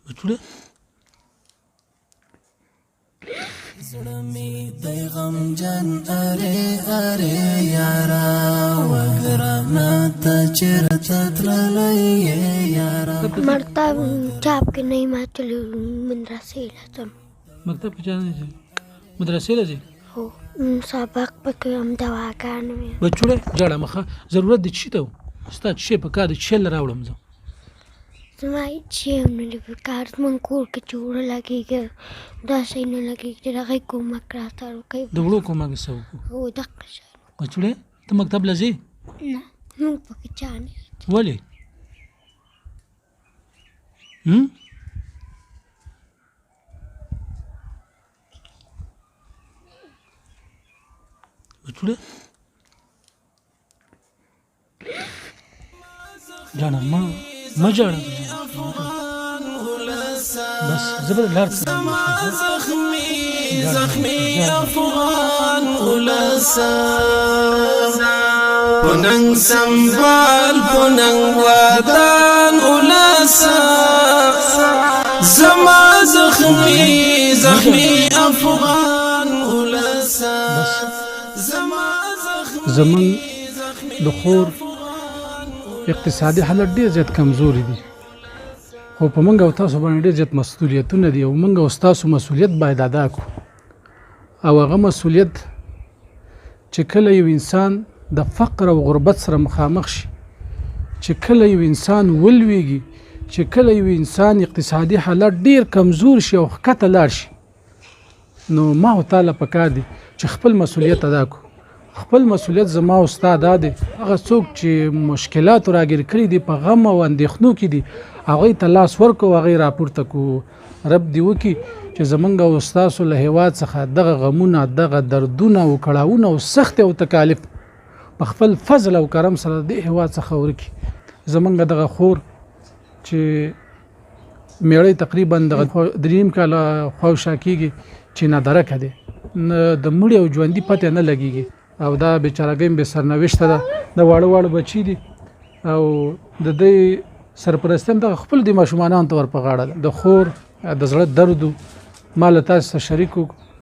بچوړه زړمی د غم جن اره اره یارا وګرانه ته چیرته تللی یارا مرتب چاپ کې نه ماتلو مدرسې لازم مکتب کې چانه ځي مدرسې لځي هو سبق پکې هم دواګانې وي بچوړه جاړه مخه ضرورت دي چي ته ستا چې په کار چې راوړم زه زما هیڅ هم نه لري کار من کور کې جوړ لګېږي داسې نه لګېږي چې هغه کومک راته وکړي د وړو کومک څه وکړو هو دقه شی بچوړه ته مکتب لځې نه موږ پکې چا نه ولې بچوړه جانا ما جانا بس زبر لار زخمی افغان ولسا پننګ سنبال پننګ وطن ولسا زما زخمی افغان ولسا زمون د خور اقتصادي حالت ډیر زیات کمزوري دي خو په منګه او تاسو باندې ډیر زیات مسؤلیتونه دي او منګه او تاسو مسؤلیت باید ادا کو او هغه مسؤلیت چې کله یو انسان د فقر او غربت سره مخامخ شي چې کله یو انسان ولويږي چې کله یو انسان اقتصادي حالت ډیر کمزور شي او ښکته لاړ شي نو ما تعالی پکار دي چې خپل مسؤلیت ادا کو خپل مسؤلیت زما او استاد دی هغه څوک چې مشکلات راګر کړی دي په غم او اندېښنو کې دي هغه ته لاس ورکو هغه راپورته کو رب دی وکي چې زمونږ او استاد له هیواد څخه دغه غمونه دغه دردونه او کړهونه او سخت او تکالیف په خپل فضل او کرم سره د هیواد څخه ورکی زمونږ دغه خور چې میړی تقریبا دغه دریم کاله خوشا کیږي چې نه درکه دي د مړی او ژوندۍ پته نه لګيږي او دا بیچارهګیم به سرنوشت ده د واړو واړو بچی دي او د دې سرپرستم د خپل د ماشومان تور په غاړه د خور د زړه درد مال تاسو شریکو